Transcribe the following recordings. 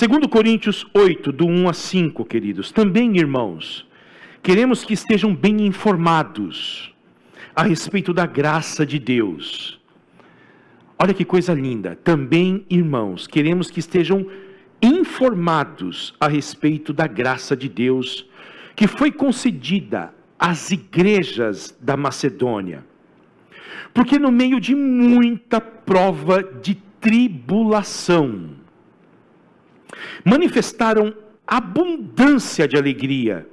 2 Coríntios 8, do 1 a 5, queridos. Também, irmãos, queremos que estejam bem informados a respeito da graça de Deus. Olha que coisa linda. Também, irmãos, queremos que estejam informados a respeito da graça de Deus, que foi concedida às igrejas da Macedônia. Porque no meio de muita prova de tribulação, manifestaram abundância de alegria,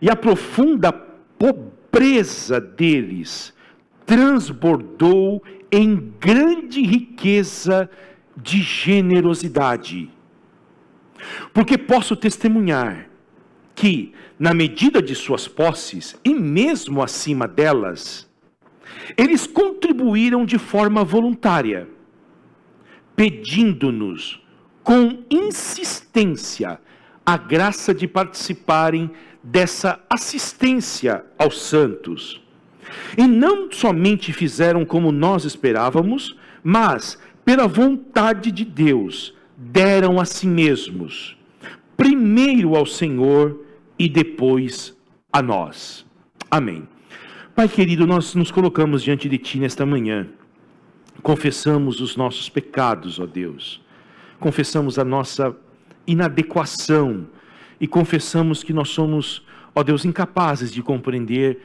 e a profunda pobreza deles transbordou em grande riqueza de generosidade. Porque posso testemunhar que, na medida de suas posses, e mesmo acima delas, eles contribuíram de forma voluntária, pedindo-nos com insistência a graça de participarem dessa assistência aos santos. E não somente fizeram como nós esperávamos, mas, pela vontade de Deus, deram a si mesmos, primeiro ao Senhor e depois a nós. Amém. Pai querido, nós nos colocamos diante de Ti nesta manhã, confessamos os nossos pecados, ó Deus, confessamos a nossa inadequação e confessamos que nós somos, ó Deus, incapazes de compreender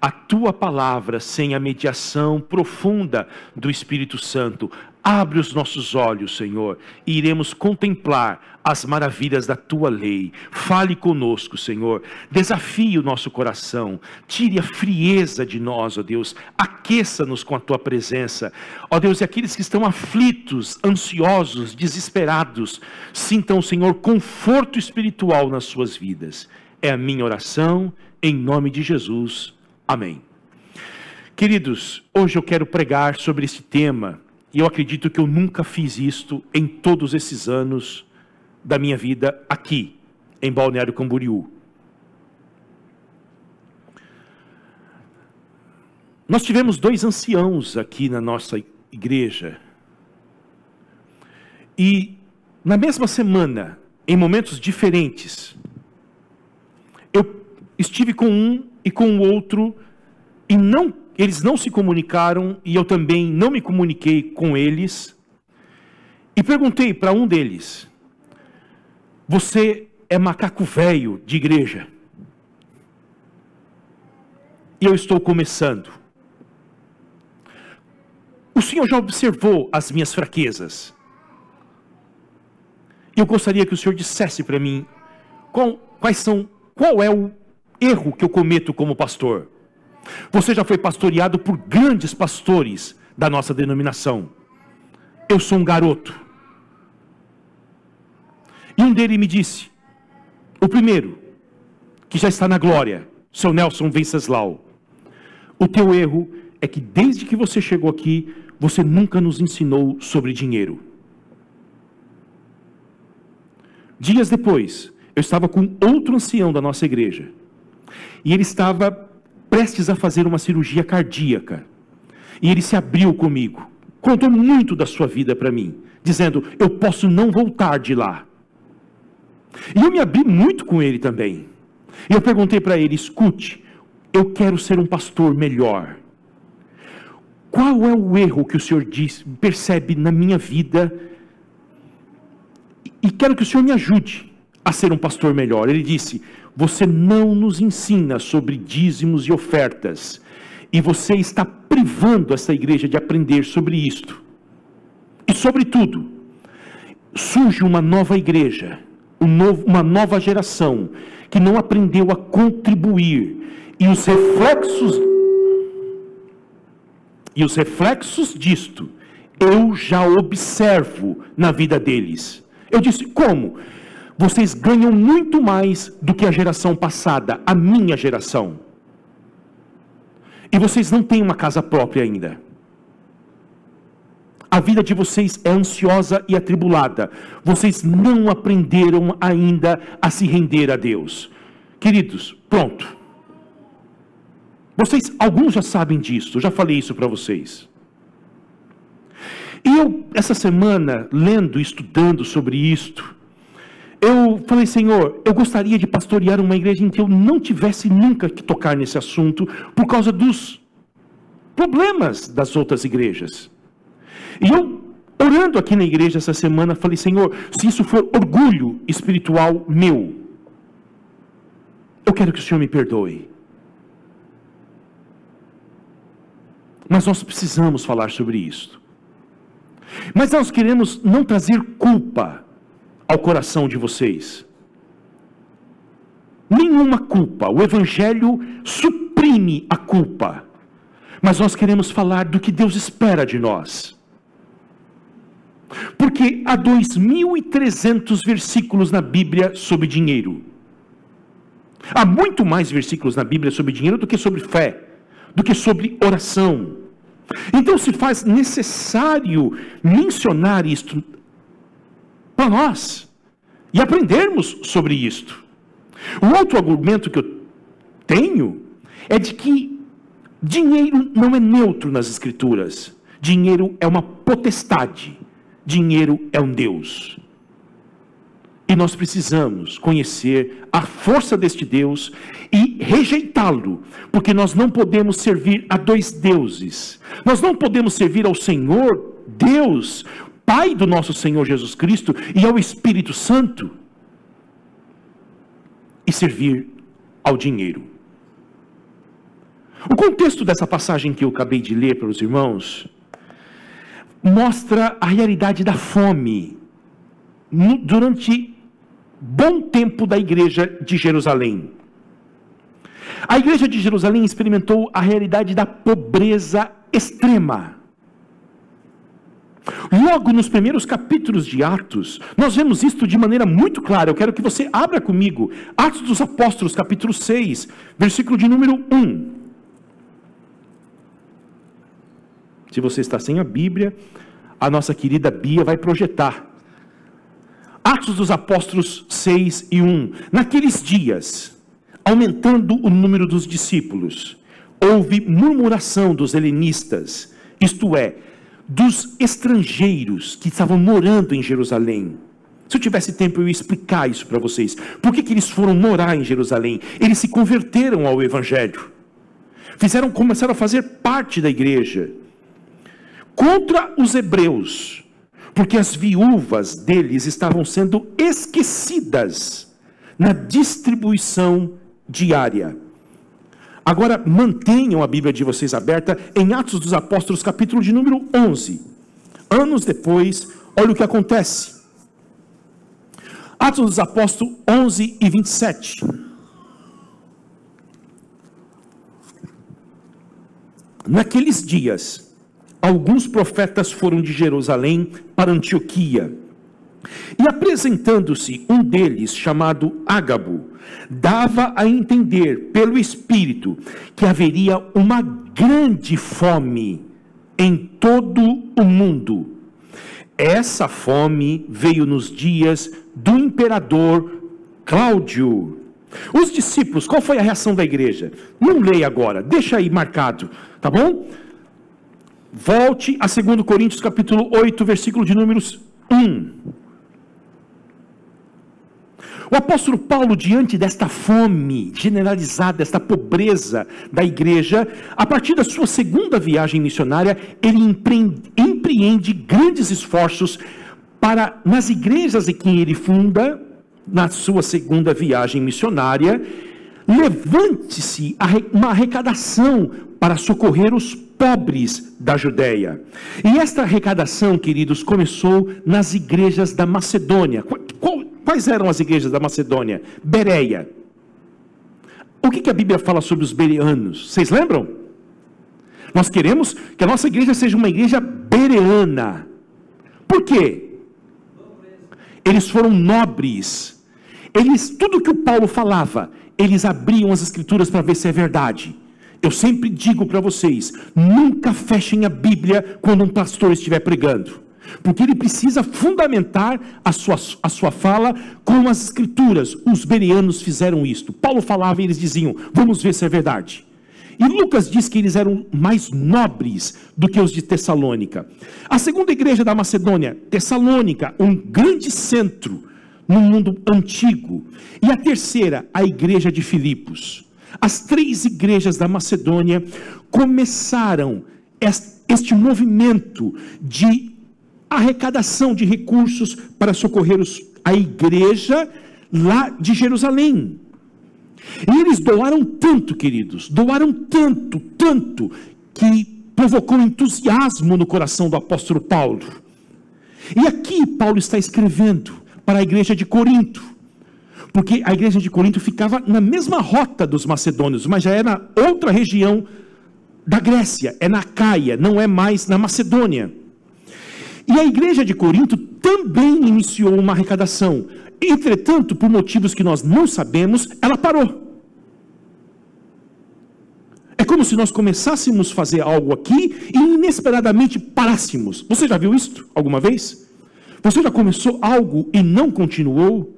a Tua palavra sem a mediação profunda do Espírito Santo. Abre os nossos olhos, Senhor, e iremos contemplar as maravilhas da Tua lei. Fale conosco, Senhor, desafie o nosso coração, tire a frieza de nós, ó Deus, aqueça-nos com a Tua presença. Ó Deus, e aqueles que estão aflitos, ansiosos, desesperados, sintam, Senhor, conforto espiritual nas suas vidas. É a minha oração, em nome de Jesus. Amém. Queridos, hoje eu quero pregar sobre esse tema, e eu acredito que eu nunca fiz isto em todos esses anos da minha vida aqui, em Balneário Camboriú. Nós tivemos 2 anciãos aqui na nossa igreja, e na mesma semana, em momentos diferentes, eu estive com um e com o outro, e eles não se comunicaram, e eu também não me comuniquei com eles, e perguntei para um deles: você é macaco velho de igreja? E eu estou começando. O senhor já observou as minhas fraquezas? Eu gostaria que o senhor dissesse para mim qual é o erro que eu cometo como pastor. Você já foi pastoreado por grandes pastores da nossa denominação. Eu sou um garoto. E um deles me disse, o primeiro, que já está na glória, seu Nelson Venceslau: o teu erro é que desde que você chegou aqui, você nunca nos ensinou sobre dinheiro. Dias depois, eu estava com outro ancião da nossa igreja, e ele estava prestes a fazer uma cirurgia cardíaca, e ele se abriu comigo, contou muito da sua vida para mim, dizendo: eu posso não voltar de lá. E eu me abri muito com ele também, e eu perguntei para ele: escute, eu quero ser um pastor melhor. Qual é o erro que o senhor percebe na minha vida, e quero que o senhor me ajude a ser um pastor melhor? Ele disse: você não nos ensina sobre dízimos e ofertas, e você está privando essa igreja de aprender sobre isto. E sobretudo, surge uma nova igreja, uma nova geração, que não aprendeu a contribuir, e os reflexos disto, eu já observo na vida deles. Eu disse: como? Vocês ganham muito mais do que a geração passada, a minha geração. E vocês não têm uma casa própria ainda. A vida de vocês é ansiosa e atribulada. Vocês não aprenderam ainda a se render a Deus. Queridos, pronto. Alguns já sabem disso, eu já falei isso para vocês. E eu, essa semana, lendo e estudando sobre isto, eu falei, Senhor, eu gostaria de pastorear uma igreja em que eu não tivesse nunca que tocar nesse assunto, por causa dos problemas das outras igrejas. E eu, orando aqui na igreja essa semana, falei, Senhor, se isso for orgulho espiritual meu, eu quero que o Senhor me perdoe. Mas nós precisamos falar sobre isso. Mas nós queremos não trazer culpa ao coração de vocês. Nenhuma culpa. O Evangelho suprime a culpa. Mas nós queremos falar do que Deus espera de nós. Porque há 2.300 versículos na Bíblia sobre dinheiro. Há muito mais versículos na Bíblia sobre dinheiro do que sobre fé, do que sobre oração. Então se faz necessário mencionar isto para nós e aprendermos sobre isto. O outro argumento que eu tenho é de que dinheiro não é neutro nas Escrituras. Dinheiro é uma potestade. Dinheiro é um Deus. E nós precisamos conhecer a força deste Deus e rejeitá-lo, porque nós não podemos servir a dois deuses. Nós não podemos servir ao Senhor, Deus, Pai do nosso Senhor Jesus Cristo, e ao Espírito Santo, e servir ao dinheiro. O contexto dessa passagem que eu acabei de ler para os irmãos mostra a realidade da fome durante bom tempo da igreja de Jerusalém. A igreja de Jerusalém experimentou a realidade da pobreza extrema. Logo nos primeiros capítulos de Atos, nós vemos isto de maneira muito clara. Eu quero que você abra comigo Atos dos Apóstolos, capítulo 6, versículo de número 1. Se você está sem a Bíblia, a nossa querida Bia vai projetar. Atos dos Apóstolos 6 e 1. Naqueles dias, aumentando o número dos discípulos, houve murmuração dos helenistas, isto é, dos estrangeiros que estavam morando em Jerusalém. Se eu tivesse tempo eu ia explicar isso para vocês. Por que eles foram morar em Jerusalém? Eles se converteram ao Evangelho. Começaram a fazer parte da igreja. Contra os hebreus, porque as viúvas deles estavam sendo esquecidas na distribuição diária. Agora mantenham a Bíblia de vocês aberta em Atos dos Apóstolos, capítulo de número 11. Anos depois, olha o que acontece. Atos dos Apóstolos 11 e 27. Naqueles dias, alguns profetas foram de Jerusalém para Antioquia, e apresentando-se um deles, chamado Ágabo, dava a entender pelo Espírito que haveria uma grande fome em todo o mundo. Essa fome veio nos dias do imperador Cláudio. Os discípulos, qual foi a reação da igreja? Não leia agora, deixa aí marcado, tá bom? Volte a 2 Coríntios capítulo 8, versículo de números 1. O apóstolo Paulo, diante desta fome generalizada, desta pobreza da igreja, a partir da sua segunda viagem missionária, ele empreende grandes esforços para, nas igrejas em que ele funda, na sua segunda viagem missionária, levante-se uma arrecadação para socorrer os pobres da Judéia. E esta arrecadação, queridos, começou nas igrejas da Macedônia. Quais eram as igrejas da Macedônia? Bereia. O que a Bíblia fala sobre os bereanos? Vocês lembram? Nós queremos que a nossa igreja seja uma igreja bereana. Por quê? Eles foram nobres. Tudo que o Paulo falava, eles abriam as escrituras para ver se é verdade. Eu sempre digo para vocês, nunca fechem a Bíblia quando um pastor estiver pregando, porque ele precisa fundamentar a sua fala com as escrituras. Os bereanos fizeram isto. Paulo falava e eles diziam, vamos ver se é verdade. E Lucas diz que eles eram mais nobres do que os de Tessalônica. A segunda igreja da Macedônia, Tessalônica, um grande centro no mundo antigo. E a terceira, a igreja de Filipos. As 3 igrejas da Macedônia começaram este movimento de arrecadação de recursos para socorrer a igreja lá de Jerusalém. E eles doaram tanto, queridos, doaram tanto, que provocou entusiasmo no coração do apóstolo Paulo. E aqui Paulo está escrevendo para a igreja de Corinto, porque a igreja de Corinto ficava na mesma rota dos macedônios, mas já é na outra região da Grécia, é na Caia, não é mais na Macedônia. E a igreja de Corinto também iniciou uma arrecadação. Entretanto, por motivos que nós não sabemos, ela parou. É como se nós começássemos a fazer algo aqui e inesperadamente parássemos. Você já viu isso alguma vez? Você já começou algo e não continuou?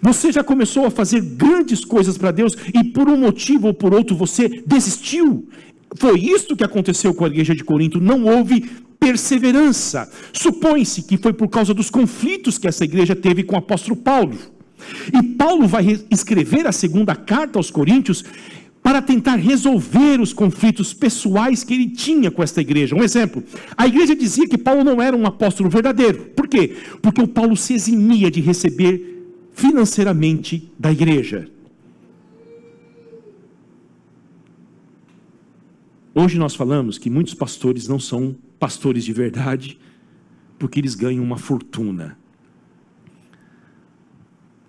Você já começou a fazer grandes coisas para Deus e por um motivo ou por outro você desistiu? Foi isso que aconteceu com a igreja de Corinto. Não houve perseverança. Supõe-se que foi por causa dos conflitos que essa igreja teve com o apóstolo Paulo. E Paulo vai escrever a segunda carta aos Coríntios para tentar resolver os conflitos pessoais que ele tinha com esta igreja. Um exemplo, a igreja dizia que Paulo não era um apóstolo verdadeiro. Por quê? Porque o Paulo se eximia de receber financeiramente da igreja. Hoje nós falamos que muitos pastores não são pastores de verdade, porque eles ganham uma fortuna.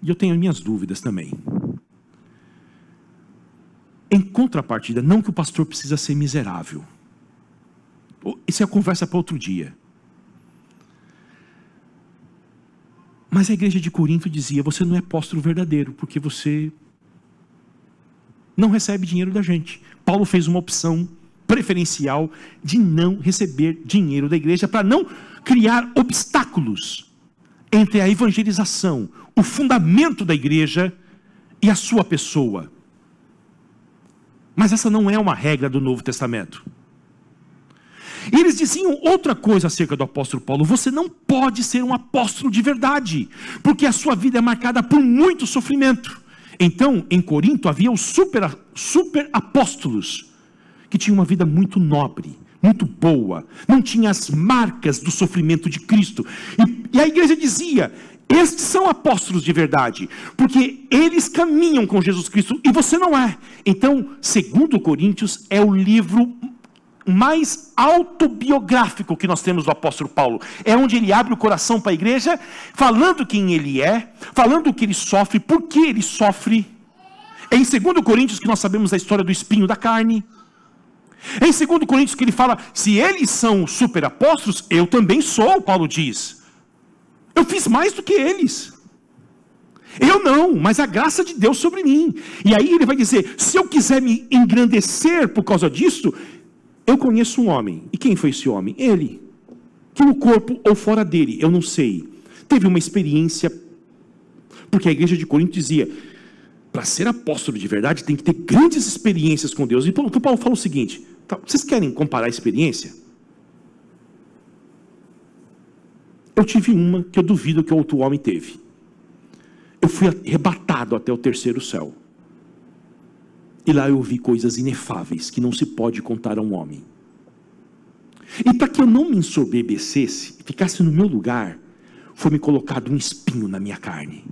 E eu tenho as minhas dúvidas também. Em contrapartida, não que o pastor precisa ser miserável. Isso é a conversa para outro dia. Mas a igreja de Corinto dizia, você não é apóstolo verdadeiro, porque você não recebe dinheiro da gente. Paulo fez uma opção preferencial de não receber dinheiro da igreja, para não criar obstáculos entre a evangelização, o fundamento da igreja e a sua pessoa. Mas essa não é uma regra do Novo Testamento. E eles diziam outra coisa acerca do apóstolo Paulo: você não pode ser um apóstolo de verdade, porque a sua vida é marcada por muito sofrimento. Então, em Corinto havia os super apóstolos, que tinham uma vida muito nobre, muito boa, não tinha as marcas do sofrimento de Cristo. E a igreja dizia, estes são apóstolos de verdade, porque eles caminham com Jesus Cristo, e você não é. Então, segundo Coríntios, é o livro mais autobiográfico que nós temos do apóstolo Paulo. É onde ele abre o coração para a igreja, falando quem ele é, falando o que ele sofre, por que ele sofre. É em 2 Coríntios que nós sabemos a história do espinho da carne. É em 2 Coríntios que ele fala, se eles são super apóstolos, eu também sou, Paulo diz. Eu fiz mais do que eles. Eu não, mas a graça de Deus sobre mim. E aí ele vai dizer, se eu quiser me engrandecer por causa disso, eu conheço um homem. E quem foi esse homem? Ele. Que no corpo ou fora dele, eu não sei, teve uma experiência, porque a igreja de Corinto dizia, para ser apóstolo de verdade, tem que ter grandes experiências com Deus. E Paulo fala o seguinte, vocês querem comparar a experiência? Eu tive uma que eu duvido que outro homem teve. Eu fui arrebatado até o 3º céu. E lá eu vi coisas inefáveis que não se pode contar a um homem. E para que eu não me ensoberbecesse, ficasse no meu lugar, foi-me colocado um espinho na minha carne.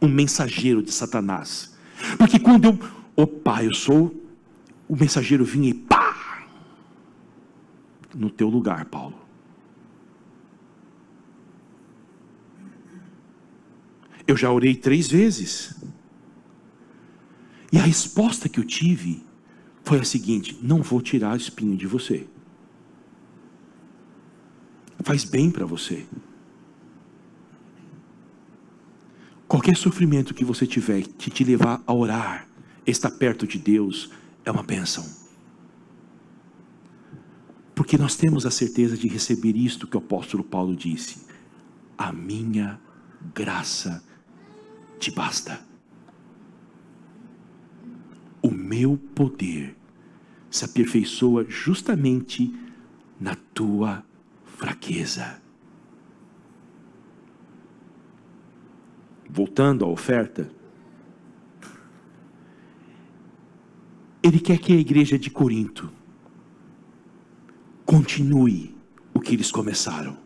Um mensageiro de Satanás. Porque quando eu sou, o mensageiro vinha e pá! No teu lugar, Paulo. Eu já orei 3 vezes. E a resposta que eu tive foi a seguinte, não vou tirar o espinho de você. Faz bem para você. Qualquer sofrimento que você tiver que te levar a orar, estar perto de Deus, é uma bênção. Porque nós temos a certeza de receber isto que o apóstolo Paulo disse, a minha graça te basta. O meu poder se aperfeiçoa justamente na tua fraqueza. voltando à oferta, ele quer que a igreja de Corinto continue o que eles começaram.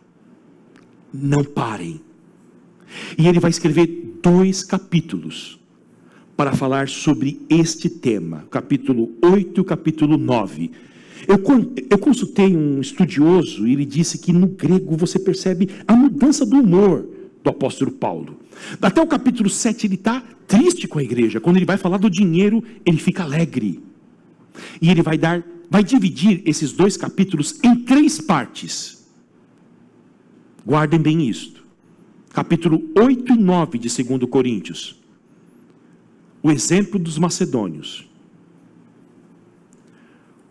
Não parem. E ele vai escrever 2 capítulos para falar sobre este tema, capítulo 8 e capítulo 9. Eu consultei um estudioso e ele disse que no grego você percebe a mudança do humor do apóstolo Paulo. Até o capítulo 7 ele está triste com a igreja. Quando ele vai falar do dinheiro, ele fica alegre. E ele vai dividir esses 2 capítulos em 3 partes. Guardem bem isto. Capítulo 8 e 9 de 2 Coríntios. O exemplo dos macedônios.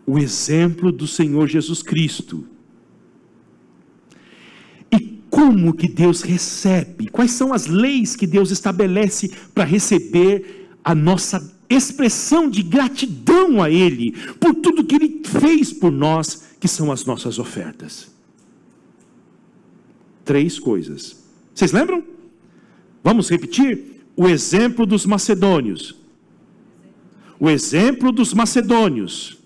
O exemplo do Senhor Jesus Cristo. E como que Deus recebe? Quais são as leis que Deus estabelece para receber a nossa expressão de gratidão a Ele, por tudo que Ele fez por nós, que são as nossas ofertas? 3 coisas. Vocês lembram? Vamos repetir? O exemplo dos macedônios. O exemplo dos macedônios.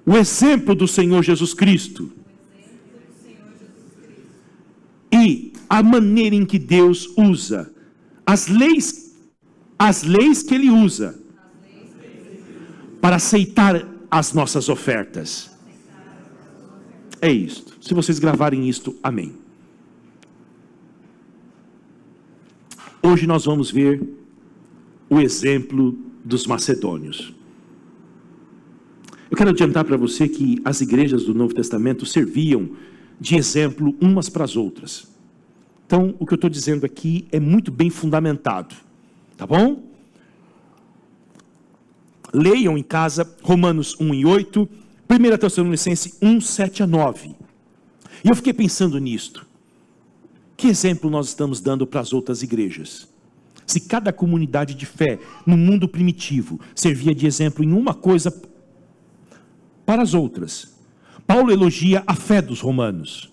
O exemplo do Senhor Jesus Cristo. E a maneira em que Deus usa as leis que Ele usa para aceitar as nossas ofertas. É isto. Se vocês gravarem isto, amém. Hoje nós vamos ver o exemplo dos macedônios. Eu quero adiantar para você que as igrejas do Novo Testamento serviam de exemplo umas para as outras. Então, o que eu estou dizendo aqui é muito bem fundamentado. Tá bom? Leiam em casa Romanos 1 e 8, 1 Tessalonicenses 1, 7 a 9. E eu fiquei pensando nisto. Que exemplo nós estamos dando para as outras igrejas? Se cada comunidade de fé no mundo primitivo servia de exemplo em uma coisa para as outras. Paulo elogia a fé dos romanos.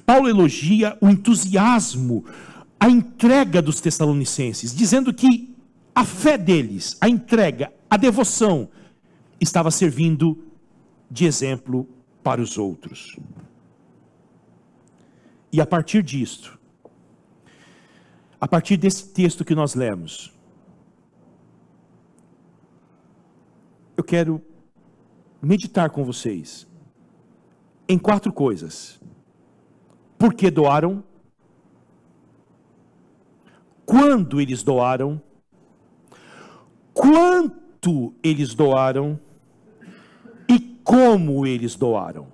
Paulo elogia o entusiasmo, a entrega dos tessalonicenses, dizendo que a fé deles, a entrega, a devoção, estava servindo de exemplo para os outros. E a partir disto, a partir desse texto que nós lemos, eu quero meditar com vocês em 4 coisas. Por que doaram? Quando eles doaram? Quanto eles doaram? E como eles doaram?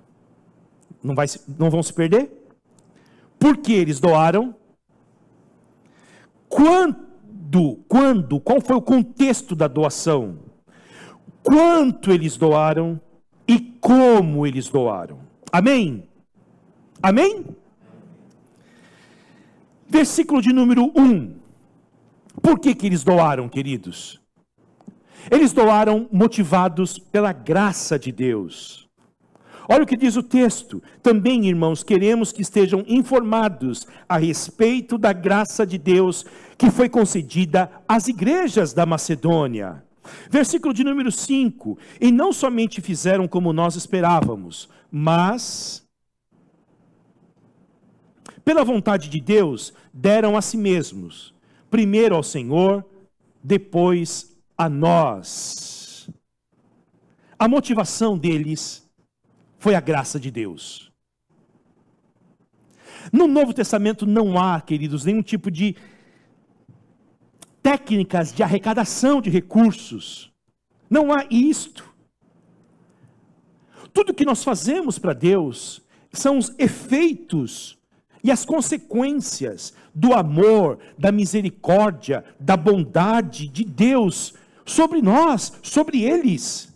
Não vão se perder? Por que eles doaram? Quando? Qual foi o contexto da doação? Quanto eles doaram? E como eles doaram? Amém? Amém? Versículo de número 1. Por que eles doaram, queridos? Eles doaram motivados pela graça de Deus. Olha o que diz o texto. Também, irmãos, queremos que estejam informados a respeito da graça de Deus que foi concedida às igrejas da Macedônia. Versículo de número 5. E não somente fizeram como nós esperávamos, mas pela vontade de Deus, deram a si mesmos, primeiro ao Senhor, depois a nós. A motivação deles foi a graça de Deus. No Novo Testamento não há, queridos, nenhum tipo de técnicas de arrecadação de recursos. Não há isto. Tudo que nós fazemos para Deus são os efeitos e as consequências do amor, da misericórdia, da bondade de Deus sobre nós, sobre eles.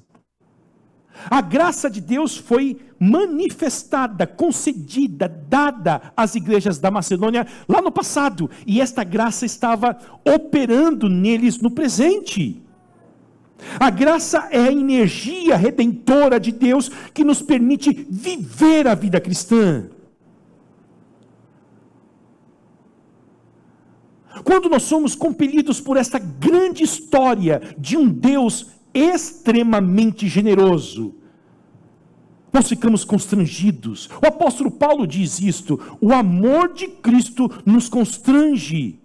A graça de Deus foi manifestada, concedida, dada às igrejas da Macedônia lá no passado, e esta graça estava operando neles no presente. A graça é a energia redentora de Deus que nos permite viver a vida cristã. quando nós somos compelidos por esta grande história de um Deus extremamente generoso, nós ficamos constrangidos. O apóstolo Paulo diz isto: o amor de Cristo nos constrange.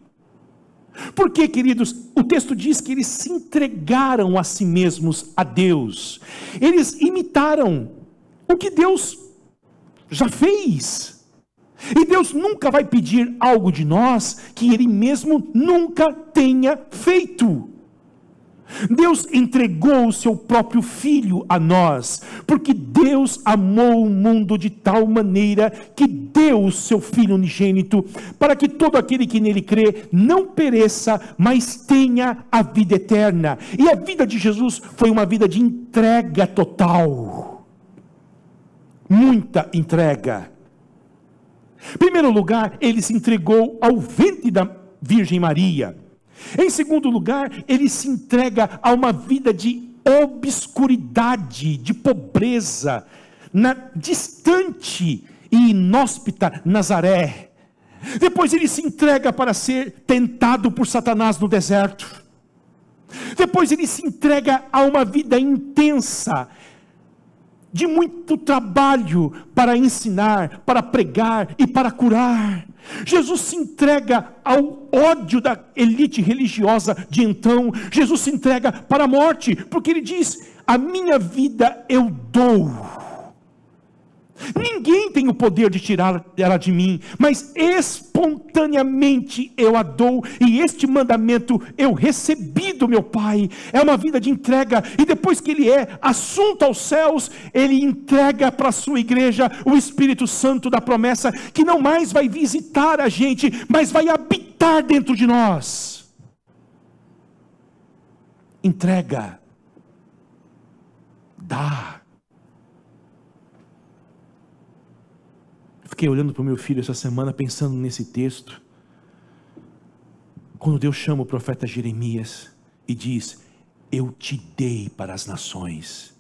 Porque, queridos, o texto diz que eles se entregaram a si mesmos a Deus. Eles imitaram o que Deus já fez. E Deus nunca vai pedir algo de nós que Ele mesmo nunca tenha feito. Deus entregou o seu próprio Filho a nós, porque Deus amou o mundo de tal maneira que deu o seu Filho unigênito, para que todo aquele que nele crê não pereça, mas tenha a vida eterna. E a vida de Jesus foi uma vida de entrega total, muita entrega. Em primeiro lugar, Ele se entregou ao ventre da Virgem Maria. Em segundo lugar, Ele se entrega a uma vida de obscuridade, de pobreza, na distante e inóspita Nazaré. Depois Ele se entrega para ser tentado por Satanás no deserto. Depois Ele se entrega a uma vida intensa, de muito trabalho para ensinar, para pregar e para curar. Jesus se entrega ao ódio da elite religiosa de então. Jesus se entrega para a morte, porque Ele diz: a minha vida eu dou. Ninguém tem o poder de tirar ela de mim, mas espontaneamente eu a dou, e este mandamento eu recebi do meu Pai. É uma vida de entrega, e depois que Ele é assunto aos céus, Ele entrega para a sua igreja o Espírito Santo da promessa, que não mais vai visitar a gente, mas vai habitar dentro de nós. Entrega, dá. Fiquei olhando para o meu filho essa semana, pensando nesse texto, quando Deus chama o profeta Jeremias e diz: eu te dei para as nações.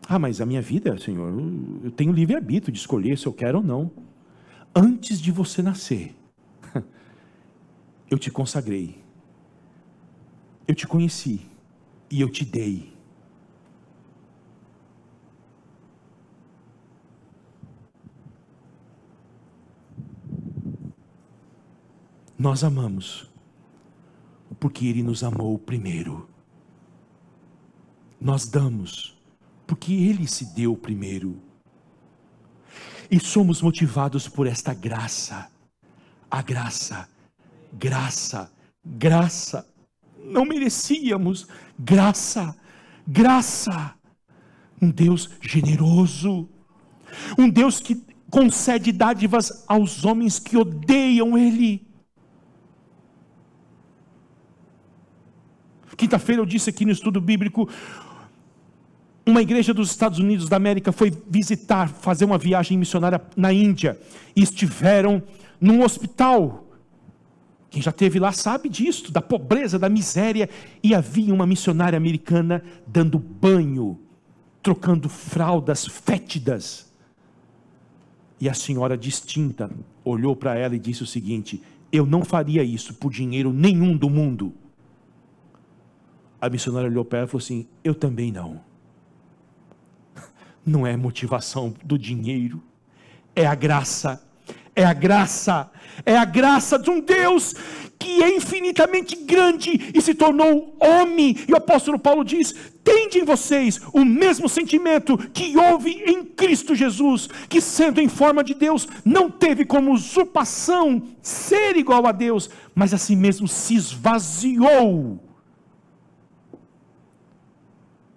Ah, mas a minha vida, Senhor, eu tenho livre-arbítrio de escolher se eu quero ou não. Antes de você nascer, eu te consagrei. Eu te conheci e eu te dei. Nós amamos porque Ele nos amou primeiro. Nós damos porque Ele se deu primeiro. E somos motivados por esta graça. A graça, graça, graça. Não merecíamos, graça, graça. Um Deus generoso, um Deus que concede dádivas aos homens que odeiam Ele. Quinta-feira eu disse aqui no estudo bíblico, uma igreja dos Estados Unidos da América foi visitar, fazer uma viagem missionária na Índia, e estiveram num hospital. Quem já esteve lá sabe disso, da pobreza, da miséria, e havia uma missionária americana dando banho, trocando fraldas fétidas, e a senhora distinta olhou para ela e disse o seguinte: eu não faria isso por dinheiro nenhum do mundo. A missionária olhou para ela e falou assim: eu também não. Não é motivação do dinheiro, é a graça. É a graça, é a graça de um Deus que é infinitamente grande e se tornou homem. E o apóstolo Paulo diz: tende em vocês o mesmo sentimento que houve em Cristo Jesus, que sendo em forma de Deus, não teve como usurpação ser igual a Deus, mas a si mesmo se esvaziou,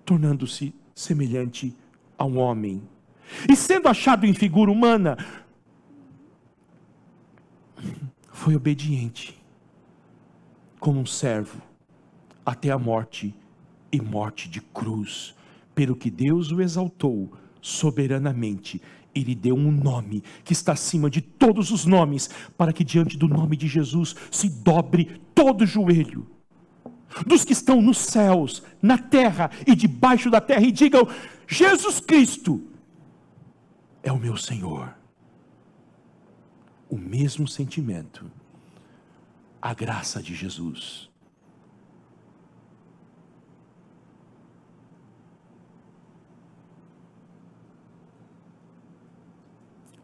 tornando-se semelhante a um homem. E sendo achado em figura humana, foi obediente, como um servo, até a morte, e morte de cruz, pelo que Deus o exaltou soberanamente, e lhe deu um nome, que está acima de todos os nomes, para que diante do nome de Jesus, se dobre todo joelho, dos que estão nos céus, na terra, e debaixo da terra, e digam: Jesus Cristo é o meu Senhor. O mesmo sentimento, a graça de Jesus.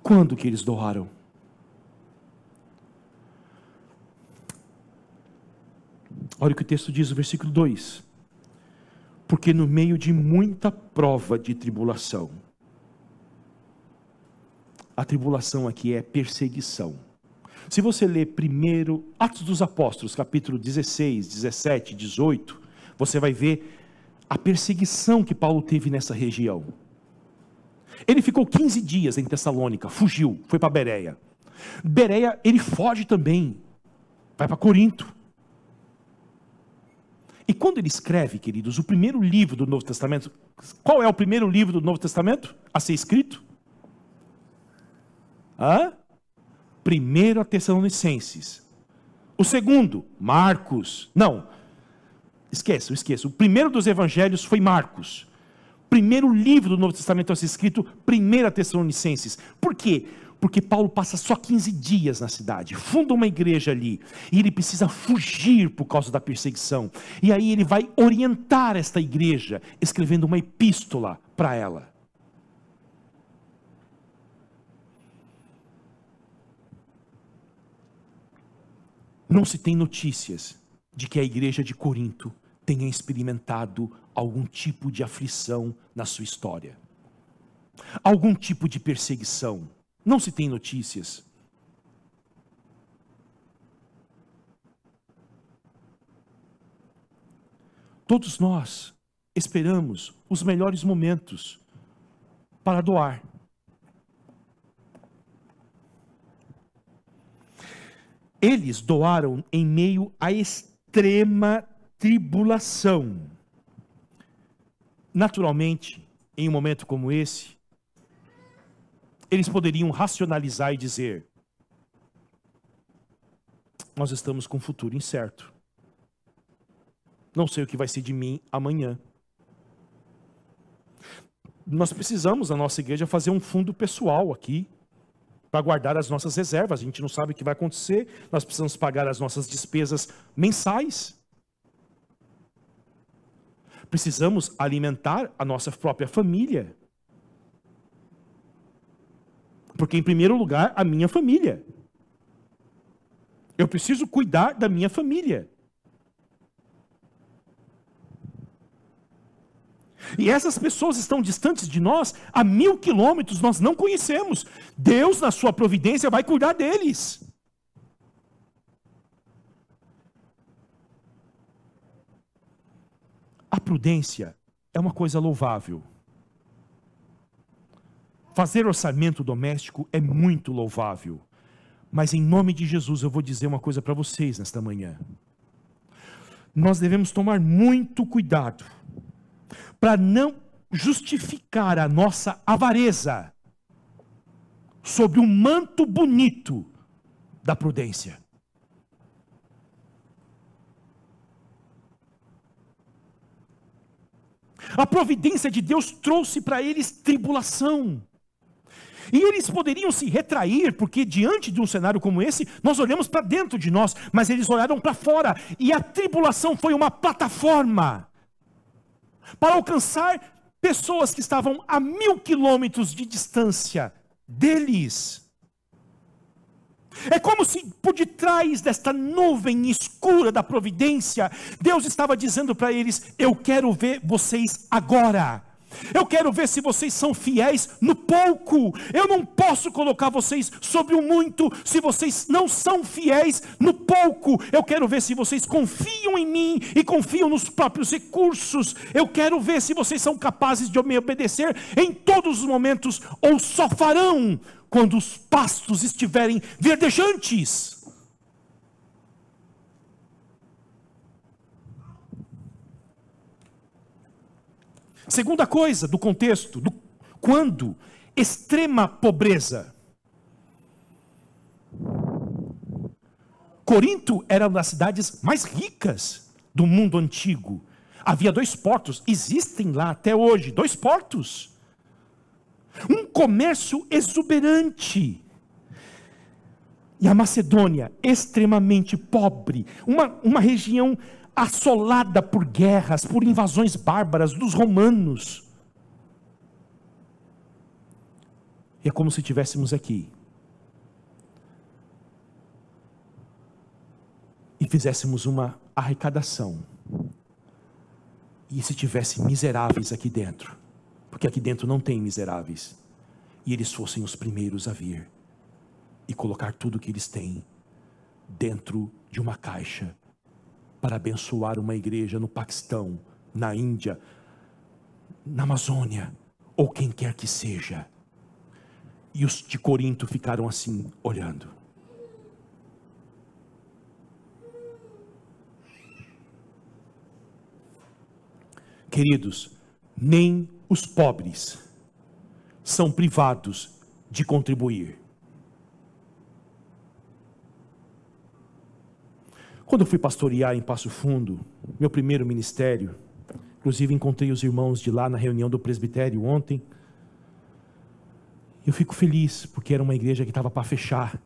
Quando que eles doaram? Olha o que o texto diz no versículo 2. Porque no meio de muita prova de tribulação, a tribulação aqui é perseguição. Se você ler primeiro Atos dos Apóstolos, capítulo 16, 17, 18, você vai ver a perseguição que Paulo teve nessa região. Ele ficou 15 dias em Tessalônica, fugiu, foi para Bereia. Bereia, ele foge também, vai para Corinto. E quando ele escreve, queridos, o primeiro livro do Novo Testamento, qual é o primeiro livro do Novo Testamento a ser escrito? 1 Tessalonicenses. O segundo, Marcos. Não, esqueça. O primeiro dos evangelhos foi Marcos. Primeiro livro do Novo Testamento a ser escrito, 1 Tessalonicenses. Por quê? Porque Paulo passa só 15 dias na cidade, funda uma igreja ali, e ele precisa fugir por causa da perseguição. E aí ele vai orientar esta igreja, escrevendo uma epístola para ela. Não se tem notícias de que a igreja de Corinto tenha experimentado algum tipo de aflição na sua história, algum tipo de perseguição. Não se tem notícias. Todos nós esperamos os melhores momentos para doar. Eles doaram em meio à extrema tribulação. Naturalmente, em um momento como esse, eles poderiam racionalizar e dizer: nós estamos com um futuro incerto. Não sei o que vai ser de mim amanhã. Nós precisamos, na nossa igreja, fazer um fundo pessoal aqui, para guardar as nossas reservas. A gente não sabe o que vai acontecer. Nós precisamos pagar as nossas despesas mensais. Precisamos alimentar a nossa própria família. Porque, em primeiro lugar, a minha família. Eu preciso cuidar da minha família. E essas pessoas estão distantes de nós a 1000 quilômetros, nós não conhecemos. Deus, na sua providência, vai cuidar deles. A prudência é uma coisa louvável. Fazer orçamento doméstico é muito louvável. Mas em nome de Jesus eu vou dizer uma coisa para vocês nesta manhã. Nós devemos tomar muito cuidado para não justificar a nossa avareza sobre o manto bonito da prudência. A providência de Deus trouxe para eles tribulação. E eles poderiam se retrair, porque diante de um cenário como esse, nós olhamos para dentro de nós, mas eles olharam para fora. E a tribulação foi uma plataforma para alcançar pessoas que estavam a 1000 quilômetros de distância deles. É como se por detrás desta nuvem escura da providência, Deus estava dizendo para eles: eu quero ver vocês agora. Eu quero ver se vocês são fiéis no pouco. Eu não posso colocar vocês sobre o muito se vocês não são fiéis no pouco. Eu quero ver se vocês confiam em mim e confiam nos próprios recursos. Eu quero ver se vocês são capazes de me obedecer em todos os momentos, ou só farão quando os pastos estiverem verdejantes. Segunda coisa do contexto, quando extrema pobreza. Corinto era uma das cidades mais ricas do mundo antigo. Havia 2 portos, existem lá até hoje, 2 portos. Um comércio exuberante. E a Macedônia, extremamente pobre, uma região assolada por guerras, por invasões bárbaras dos romanos. E é como se estivéssemos aqui e fizéssemos uma arrecadação, e se tivesse miseráveis aqui dentro, porque aqui dentro não tem miseráveis, e eles fossem os primeiros a vir e colocar tudo que eles têm dentro de uma caixa para abençoar uma igreja no Paquistão, na Índia, na Amazônia, ou quem quer que seja. E os de Corinto ficaram assim, olhando. Queridos, nem os pobres são privados de contribuir. Quando eu fui pastorear em Passo Fundo, meu primeiro ministério, inclusive encontrei os irmãos de lá na reunião do presbitério ontem, eu fico feliz, porque era uma igreja que estava para fechar.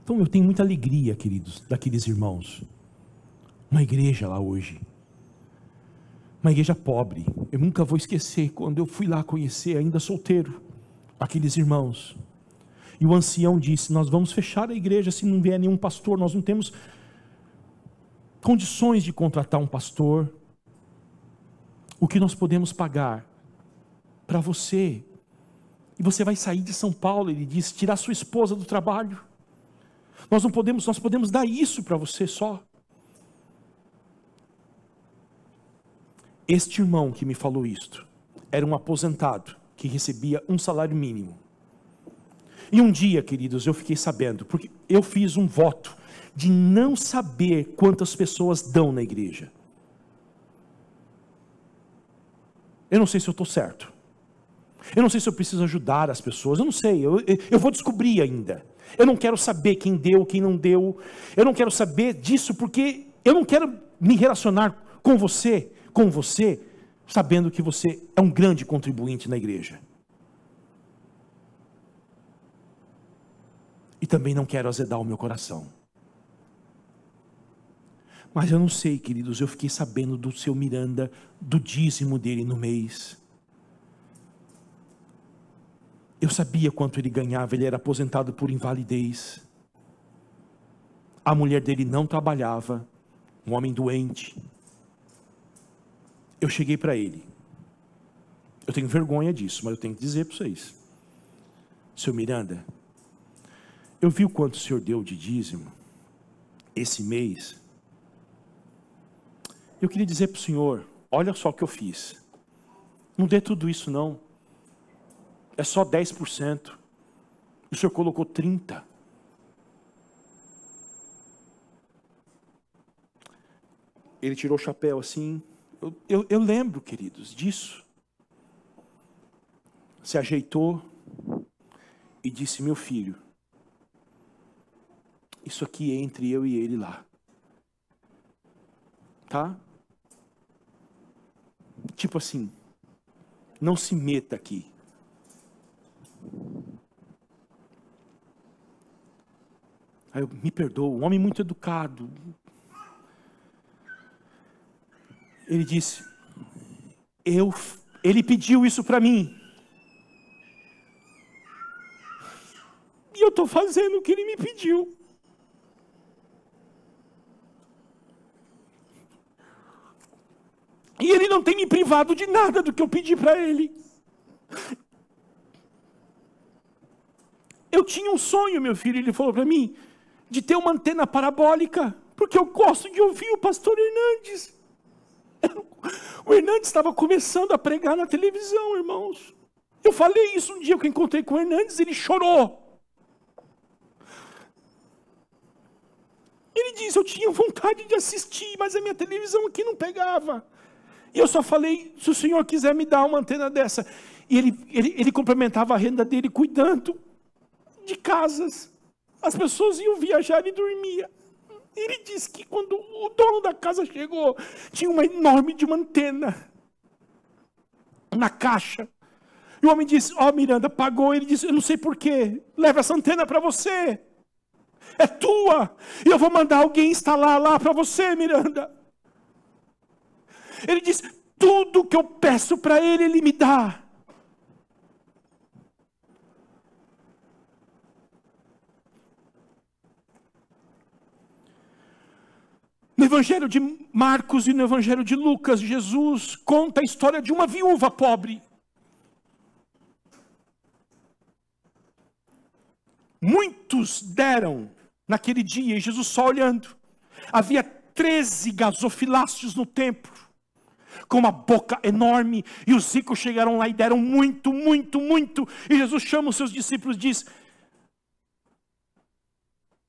Então eu tenho muita alegria, queridos, daqueles irmãos. Uma igreja lá hoje, uma igreja pobre. Eu nunca vou esquecer, quando eu fui lá conhecer, ainda solteiro, aqueles irmãos. E o ancião disse: nós vamos fechar a igreja se não vier nenhum pastor, nós não temos condições de contratar um pastor. O que nós podemos pagar para você, e você vai sair de São Paulo, ele disse, tirar sua esposa do trabalho. Nós podemos dar isso para você só. Este irmão que me falou isto, era um aposentado, que recebia um salário mínimo. E um dia, queridos, eu fiquei sabendo, porque eu fiz um voto, de não saber quantas pessoas dão na igreja. Eu não sei se eu estou certo. Eu não sei se eu preciso ajudar as pessoas, eu não sei, eu vou descobrir ainda. Eu não quero saber quem deu, quem não deu. Eu não quero saber disso, porque eu não quero me relacionar com você, sabendo que você é um grande contribuinte na igreja. E também não quero azedar o meu coração. Mas eu não sei, queridos, eu fiquei sabendo do seu Miranda, do dízimo dele no mês. Eu sabia quanto ele ganhava, ele era aposentado por invalidez. A mulher dele não trabalhava, um homem doente. Eu cheguei para ele. Eu tenho vergonha disso, mas eu tenho que dizer para vocês. Seu Miranda, eu vi o quanto o senhor deu de dízimo esse mês. Eu queria dizer para o senhor, olha só o que eu fiz. Não dê tudo isso não. É só 10%. O senhor colocou 30%. Ele tirou o chapéu assim. Eu lembro, queridos, disso. Se ajeitou e disse: meu filho, isso aqui é entre eu e ele lá. Tá? Tipo assim, não se meta aqui. Aí eu, me perdoa, um homem muito educado. Ele disse: ele pediu isso para mim. E eu estou fazendo o que ele me pediu. E ele não tem me privado de nada do que eu pedi para ele. Eu tinha um sonho, meu filho, ele falou para mim, de ter uma antena parabólica, porque eu gosto de ouvir o pastor Hernandes. O Hernandes estava começando a pregar na televisão, irmãos. Eu falei isso um dia que eu encontrei com o Hernandes, ele chorou. Ele disse: eu tinha vontade de assistir, mas a minha televisão aqui não pegava. E eu só falei: se o senhor quiser me dar uma antena dessa. E ele complementava a renda dele cuidando de casas. As pessoas iam viajar e dormia. Ele disse que quando o dono da casa chegou, tinha uma enorme de uma antena na caixa. E o homem disse, Miranda, pagou. Ele disse, eu não sei porquê, leva essa antena para você. É tua. E eu vou mandar alguém instalar lá para você, Miranda. Ele disse, tudo que eu peço para ele, ele me dá. No Evangelho de Marcos e no Evangelho de Lucas, Jesus conta a história de uma viúva pobre. Muitos deram naquele dia, e Jesus só olhando. Havia 13 gasofiláceos no templo, com uma boca enorme, e os ricos chegaram lá e deram muito, muito, muito. E Jesus chama os seus discípulos e diz,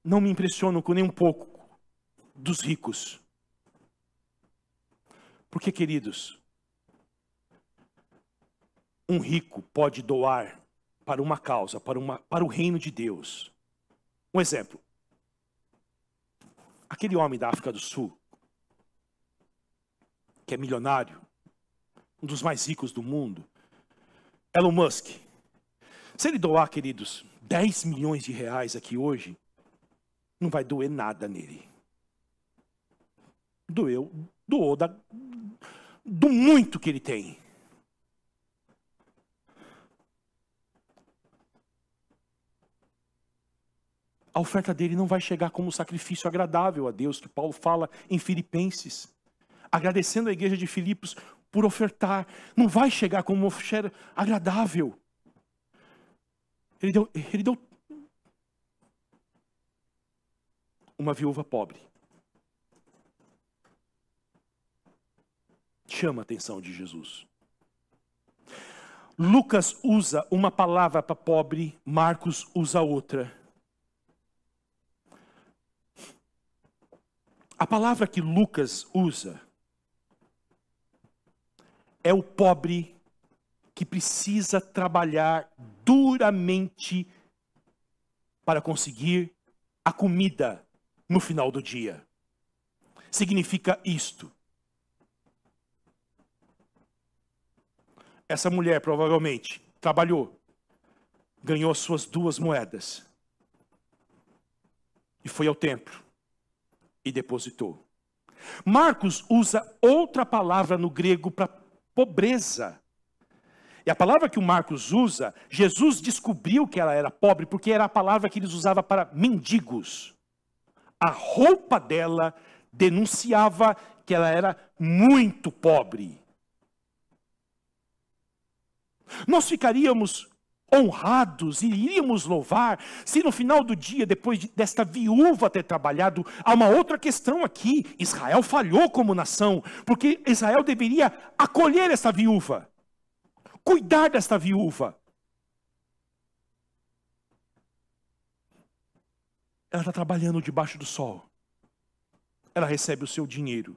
não me impressionam com nem um pouco dos ricos. Porque, queridos, um rico pode doar para uma causa, para o reino de Deus. Um exemplo. Aquele homem da África do Sul, que é milionário, um dos mais ricos do mundo, Elon Musk. Se ele doar, queridos, 10 milhões de reais aqui hoje, não vai doer nada nele. Doou do muito que ele tem. A oferta dele não vai chegar como um sacrifício agradável a Deus, que Paulo fala em Filipenses. Agradecendo a igreja de Filipos por ofertar. Não vai chegar como uma oferta agradável. Ele deu uma viúva pobre. Chama a atenção de Jesus. Lucas usa uma palavra para pobre, Marcos usa outra. A palavra que Lucas usa é o pobre que precisa trabalhar duramente para conseguir a comida no final do dia. Significa isto. Essa mulher provavelmente trabalhou, ganhou as suas 2 moedas e foi ao templo e depositou. Marcos usa outra palavra no grego para pobreza. E a palavra que o Marcos usa, Jesus descobriu que ela era pobre porque era a palavra que eles usavam para mendigos. A roupa dela denunciava que ela era muito pobre. Nós ficaríamos honrados e iríamos louvar se no final do dia, depois desta viúva ter trabalhado, há uma outra questão aqui. Israel falhou como nação, porque Israel deveria acolher essa viúva, cuidar desta viúva. Ela está trabalhando debaixo do sol. Ela recebe o seu dinheiro.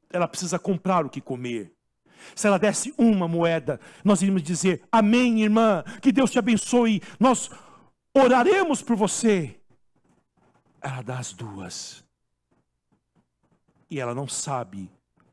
Ela precisa comprar o que comer. Se ela desse uma moeda, nós iríamos dizer, amém, irmã, que Deus te abençoe, nós oraremos por você. Ela dá as 2. E ela não sabe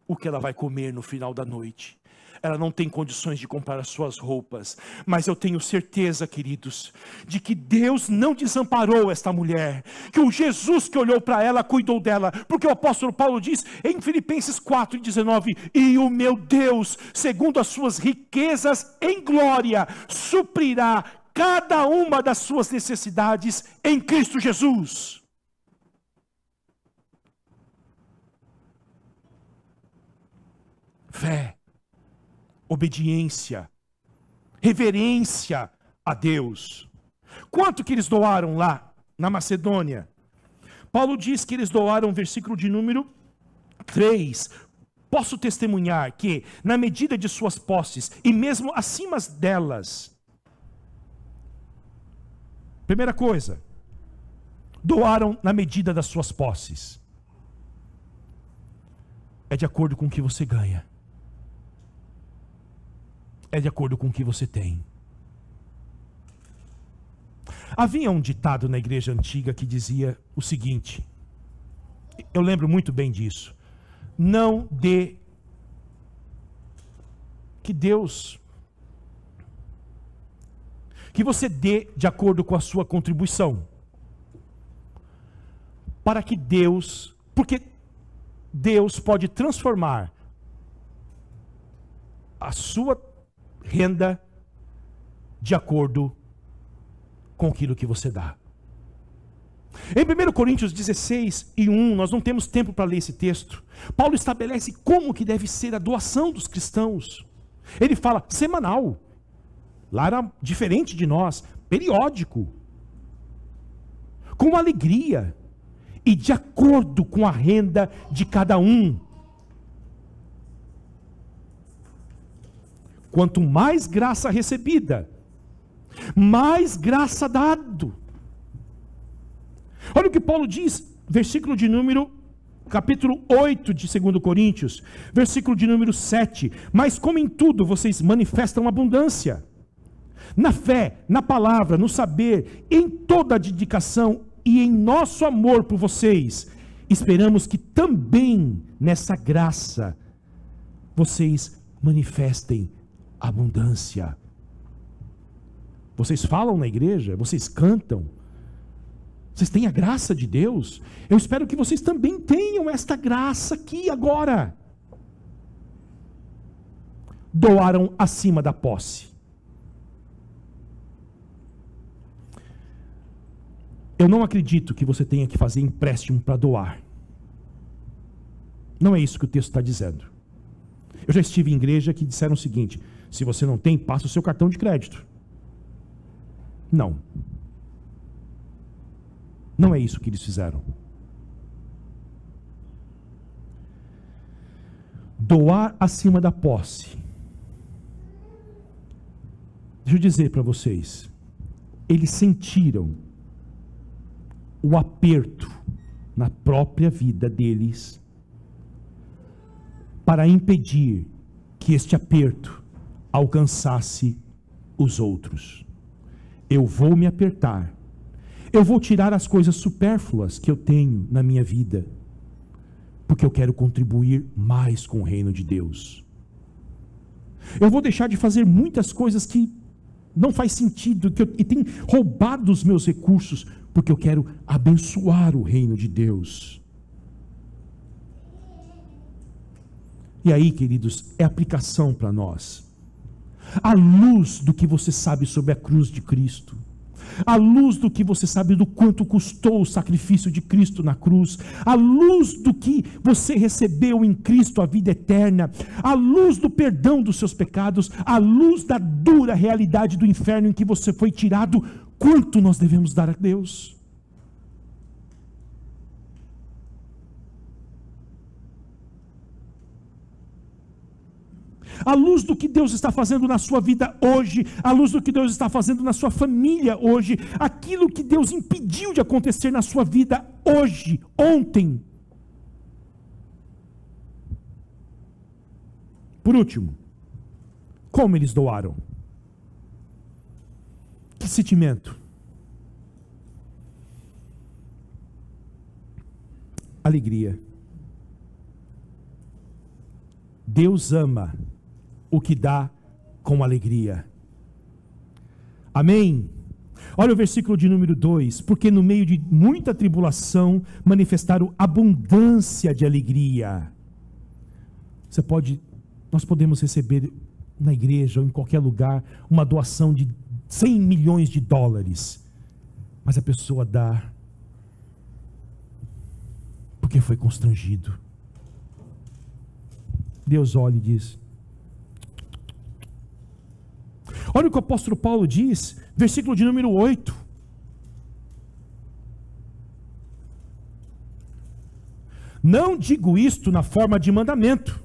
o que ela vai comer no final da noite. Ela não tem condições de comprar as suas roupas. Mas eu tenho certeza, queridos, de que Deus não desamparou esta mulher. Que o Jesus que olhou para ela, cuidou dela. Porque o apóstolo Paulo diz em Filipenses 4:19, e o meu Deus, segundo as suas riquezas em glória, suprirá cada uma das suas necessidades em Cristo Jesus. Fé, obediência, reverência a Deus. Quanto que eles doaram lá na Macedônia? Paulo diz que eles doaram, versículo de número 3. Posso testemunhar que, na medida de suas posses, e mesmo acima delas, primeira coisa, doaram na medida das suas posses. É de acordo com o que você ganha. É de acordo com o que você tem. Havia um ditado na igreja antiga que dizia o seguinte, eu lembro muito bem disso: não dê, que você dê de acordo com a sua contribuição, para que porque Deus pode transformar a sua renda de acordo com aquilo que você dá. Em 1 Coríntios 16:1, nós não temos tempo para ler esse texto, Paulo estabelece como que deve ser a doação dos cristãos. Ele fala semanal, lá era diferente de nós, periódico, com alegria e de acordo com a renda de cada um. Quanto mais graça recebida, mais graça dado. Olha o que Paulo diz, versículo de número, capítulo 8 de 2 Coríntios, versículo de número 7. Mas como em tudo vocês manifestam abundância, na fé, na palavra, no saber, em toda a dedicação e em nosso amor por vocês, esperamos que também nessa graça vocês manifestem abundância. Vocês falam na igreja, vocês cantam, vocês têm a graça de Deus. Eu espero que vocês também tenham esta graça aqui agora. Doaram acima da posse. Eu não acredito que você tenha que fazer empréstimo para doar. Não é isso que o texto está dizendo. Eu já estive em igreja que disseram o seguinte: se você não tem, passa o seu cartão de crédito. Não. Não é isso que eles fizeram. Doar acima da posse. Deixa eu dizer para vocês, eles sentiram o aperto na própria vida deles para impedir que este aperto alcançasse os outros. Eu vou me apertar, eu vou tirar as coisas supérfluas que eu tenho na minha vida, porque eu quero contribuir mais com o reino de Deus. Eu vou deixar de fazer muitas coisas que não faz sentido, e tem roubado os meus recursos, porque eu quero abençoar o reino de Deus. E aí, queridos, é aplicação para nós. À luz do que você sabe sobre a cruz de Cristo, à luz do que você sabe do quanto custou o sacrifício de Cristo na cruz, à luz do que você recebeu em Cristo a vida eterna, à luz do perdão dos seus pecados, à luz da dura realidade do inferno em que você foi tirado, quanto nós devemos dar a Deus? À luz do que Deus está fazendo na sua vida hoje, à luz do que Deus está fazendo na sua família hoje, aquilo que Deus impediu de acontecer na sua vida hoje, ontem. Por último, como eles doaram? Que sentimento? Alegria. Deus ama o que dá com alegria. Amém? Olha o versículo de número 2. Porque no meio de muita tribulação manifestaram abundância de alegria. Nós podemos receber na igreja ou em qualquer lugar uma doação de 100 milhões de dólares, mas a pessoa dá porque foi constrangido. Deus olha e diz: olha o que o apóstolo Paulo diz, versículo de número 8. Não digo isto na forma de mandamento,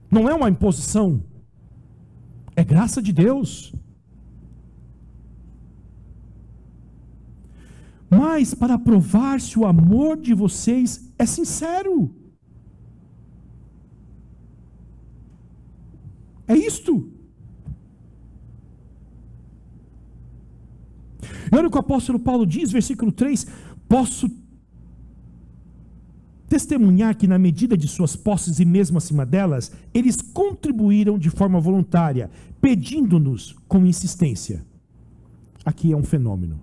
não é uma imposição, é graça de Deus, mas para provar se o amor de vocês é sincero. É isto. E olha o que o apóstolo Paulo diz, versículo 3: posso testemunhar que na medida de suas posses e mesmo acima delas, eles contribuíram de forma voluntária, pedindo-nos com insistência. Aqui é um fenômeno.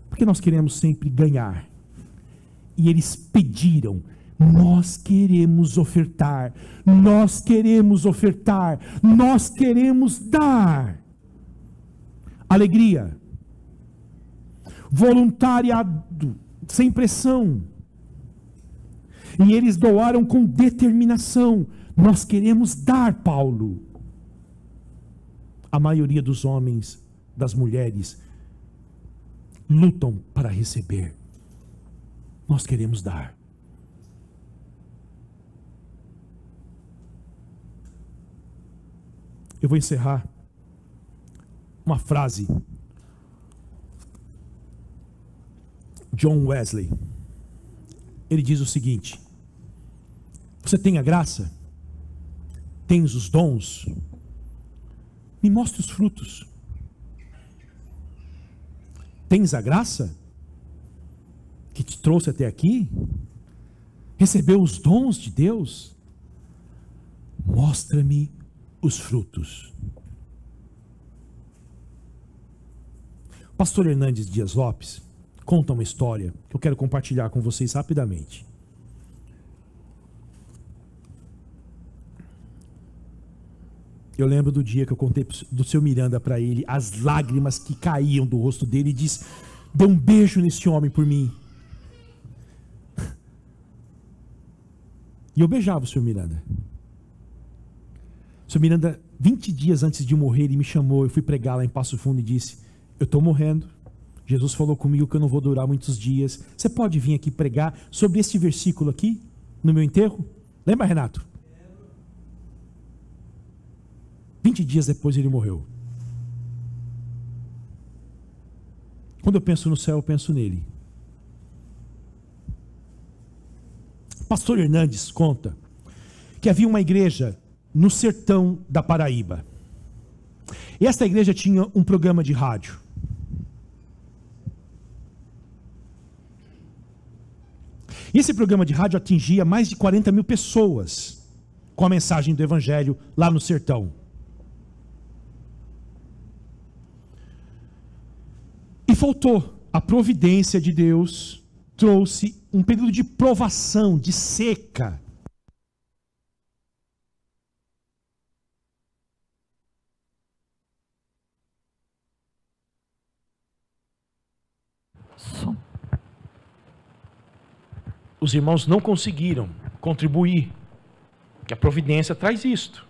Porque nós queremos sempre ganhar. E eles pediram: nós queremos ofertar, nós queremos ofertar, nós queremos dar. Alegria, voluntariado, sem pressão. E eles doaram com determinação. Nós queremos dar, Paulo. A maioria dos homens, das mulheres, lutam para receber. Nós queremos dar. Eu vou encerrar uma frase. John Wesley, ele diz o seguinte: você tem a graça? Tens os dons? Me mostre os frutos. Tens a graça que te trouxe até aqui? Recebeu os dons de Deus? Mostra-me os frutos. O pastor Hernandes Dias Lopes conta uma história que eu quero compartilhar com vocês rapidamente. Eu lembro do dia que eu contei do seu Miranda para ele, as lágrimas que caíam do rosto dele, e disse: dê um beijo nesse homem por mim. E eu beijava o seu Miranda. O seu Miranda, 20 dias antes de morrer, ele me chamou, eu fui pregar lá em Passo Fundo e disse: eu estou morrendo, Jesus falou comigo que eu não vou durar muitos dias, você pode vir aqui pregar sobre este versículo aqui, no meu enterro? Lembra, Renato? 20 dias depois ele morreu. Quando eu penso no céu, eu penso nele. Pastor Hernandes conta que havia uma igreja no sertão da Paraíba. E essa igreja tinha um programa de rádio. E esse programa de rádio atingia mais de 40 mil pessoas com a mensagem do evangelho lá no sertão. E faltou. A providência de Deus trouxe um período de provação, de seca. Os irmãos não conseguiram contribuir, que a providência traz isto.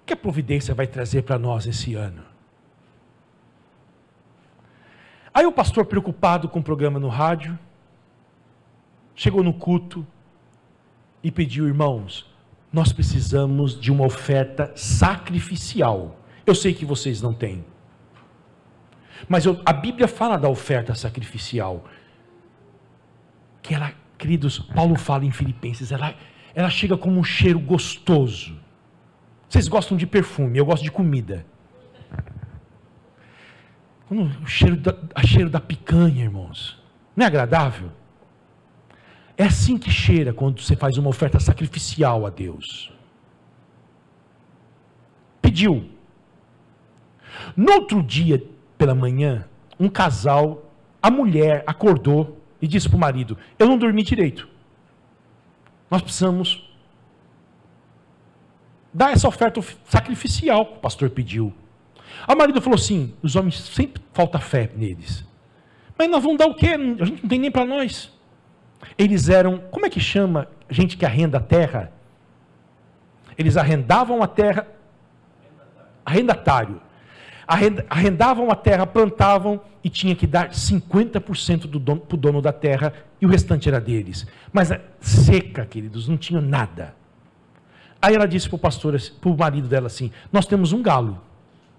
O que a providência vai trazer para nós esse ano? Aí o pastor, preocupado com o programa no rádio, chegou no culto e pediu: irmãos, nós precisamos de uma oferta sacrificial. Eu sei que vocês não têm, mas a Bíblia fala da oferta sacrificial, que ela, queridos, Paulo fala em Filipenses, ela chega como um cheiro gostoso. Vocês gostam de perfume, eu gosto de comida. O cheiro da picanha, irmãos, não é agradável? É assim que cheira quando você faz uma oferta sacrificial a Deus. Pediu. No outro dia, pela manhã, um casal, a mulher acordou e disse para o marido: eu não dormi direito, nós precisamos dar essa oferta sacrificial que o pastor pediu. A marido falou assim: os homens sempre falta fé neles, mas nós vamos dar o quê? A gente não tem nem para nós. Eles eram, como é que chama gente que arrenda a terra? Eles arrendavam a terra, arrendatário. Arrendavam a terra, plantavam e tinha que dar 50% para o dono da terra e o restante era deles. Mas seca, queridos, não tinha nada. Aí ela disse para o pastor, para o marido dela assim: nós temos um galo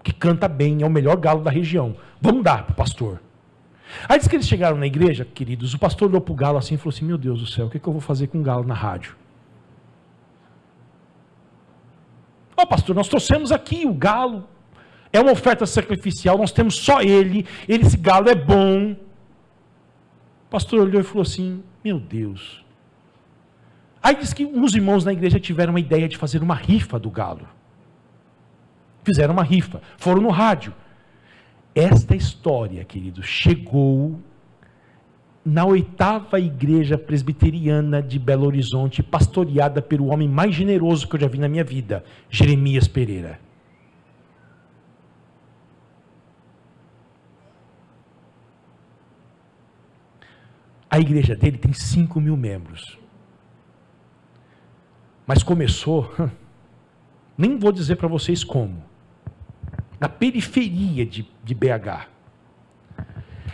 que canta bem, é o melhor galo da região, vamos dar para o pastor. Aí diz que eles chegaram na igreja, queridos, o pastor olhou para o galo assim e falou assim: meu Deus do céu, o que eu vou fazer com um galo na rádio? Ó, pastor, nós trouxemos aqui o galo, É uma oferta sacrificial, nós temos só esse galo é bom. O pastor olhou e falou assim, meu Deus. Aí diz que uns irmãos na igreja tiveram uma ideia de fazer uma rifa do galo. Fizeram uma rifa, foram no rádio. Esta história, queridos, chegou na 8ª igreja presbiteriana de Belo Horizonte, pastoreada pelo homem mais generoso que eu já vi na minha vida, Jeremias Pereira. A igreja dele tem 5.000 membros. Mas começou, nem vou dizer para vocês como, na periferia de BH.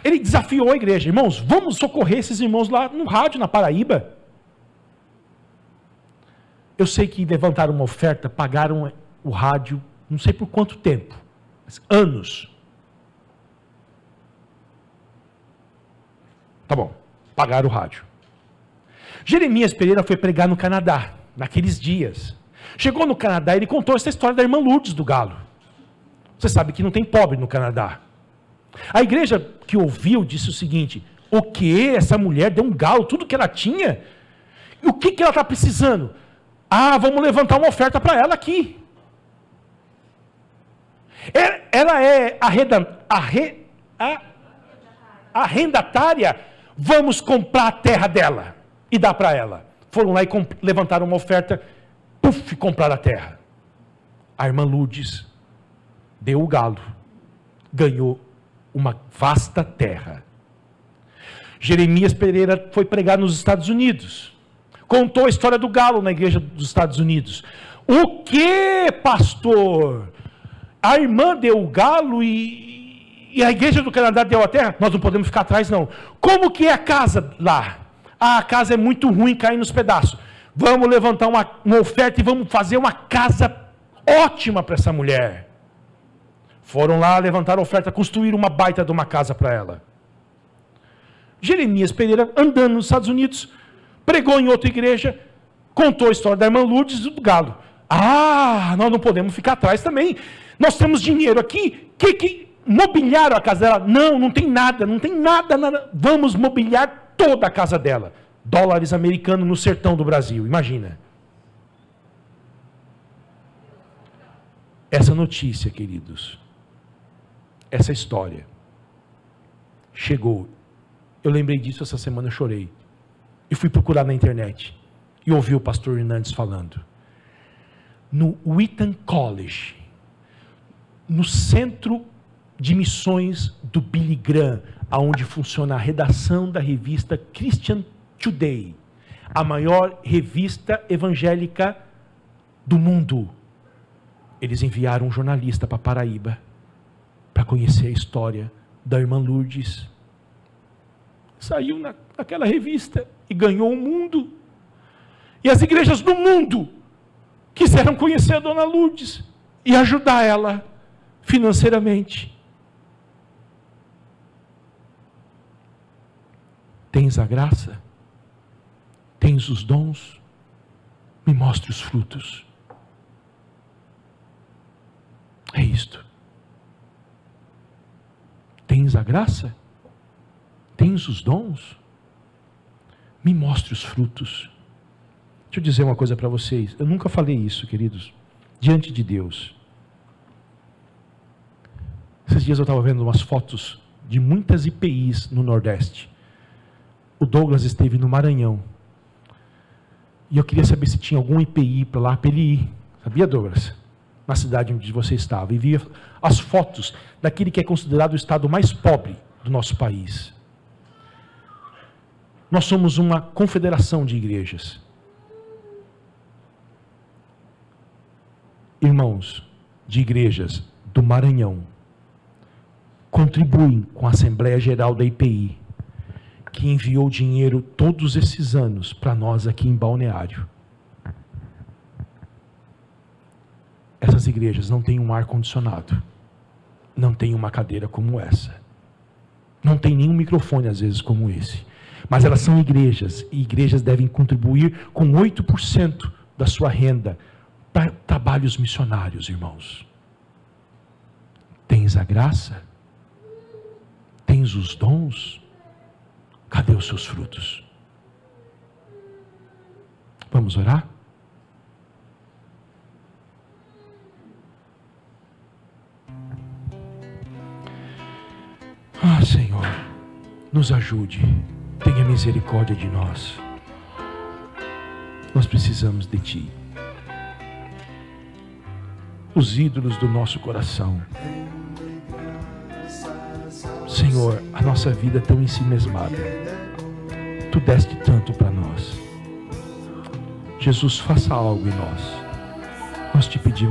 Ele desafiou a igreja, irmãos, vamos socorrer esses irmãos lá no rádio, na Paraíba. Eu sei que levantaram uma oferta, pagaram o rádio, não sei por quanto tempo, mas anos. Tá bom, pagaram o rádio. Jeremias Pereira foi pregar no Canadá, naqueles dias. Chegou no Canadá e ele contou essa história da irmã Lourdes do galo. Você sabe que não tem pobre no Canadá. A igreja que ouviu disse o seguinte, o que? Essa mulher deu um galo, tudo que ela tinha? E o que ela está precisando? Ah, vamos levantar uma oferta para ela aqui. Ela é arrendatária, vamos comprar a terra dela e dar para ela. Foram lá e levantaram uma oferta, compraram a terra. A irmã Lourdes deu o galo, ganhou uma vasta terra. Jeremias Pereira foi pregar nos Estados Unidos, contou a história do galo na igreja dos Estados Unidos. O que, pastor? A irmã deu o galo e a igreja do Canadá deu a terra? Nós não podemos ficar atrás não. Como que é a casa lá? Ah, a casa é muito ruim, cai nos pedaços. Vamos levantar uma oferta e vamos fazer uma casa ótima para essa mulher. Foram lá, levantaram a oferta, construíram uma baita de uma casa para ela. Jeremias Pereira, andando nos Estados Unidos, pregou em outra igreja, contou a história da irmã Lourdes e do galo. Ah, nós não podemos ficar atrás também. Nós temos dinheiro aqui, que mobiliaram a casa dela? Não, não tem nada. Vamos mobiliar toda a casa dela. Dólares americanos no sertão do Brasil, imagina. Essa notícia, queridos, essa história chegou. Eu lembrei disso essa semana, eu chorei. E fui procurar na internet. E ouvi o pastor Hernandes falando. No Wheaton College, no centro de missões do Billy Graham, onde funciona a redação da revista Christian Today, a maior revista evangélica do mundo. Eles enviaram um jornalista para Paraíba, para conhecer a história da irmã Lourdes. Saiu naquela revista e ganhou o mundo. E as igrejas do mundo quiseram conhecer a dona Lourdes e ajudar ela financeiramente. Tens a graça? Tens os dons? Me mostre os frutos. É isto. Tens a graça? Tens os dons? Me mostre os frutos. Deixa eu dizer uma coisa para vocês. Eu nunca falei isso, queridos, diante de Deus. Esses dias eu estava vendo umas fotos de muitas IPIs no Nordeste. O Douglas esteve no Maranhão. E eu queria saber se tinha algum IPI para lá, para ele ir. Sabia, Douglas? Na cidade onde você estava. E via as fotos daquele que é considerado o estado mais pobre do nosso país. Nós somos uma confederação de igrejas. Irmãos de igrejas do Maranhão contribuem com a Assembleia Geral da IPI, que enviou dinheiro todos esses anos para nós aqui em Balneário. Essas igrejas não têm um ar-condicionado, não têm uma cadeira como essa, não tem nenhum microfone às vezes como esse, mas elas são igrejas, e igrejas devem contribuir com 8% da sua renda para trabalhos missionários, irmãos. Tens a graça? Tens os dons? Cadê os seus frutos? Vamos orar? Ah, Senhor, nos ajude, tenha misericórdia de nós. Nós precisamos de Ti. Os ídolos do nosso coração. Senhor, a nossa vida é tão ensimesmada. Tu deste tanto para nós. Jesus, faça algo em nós. Nós te pedimos.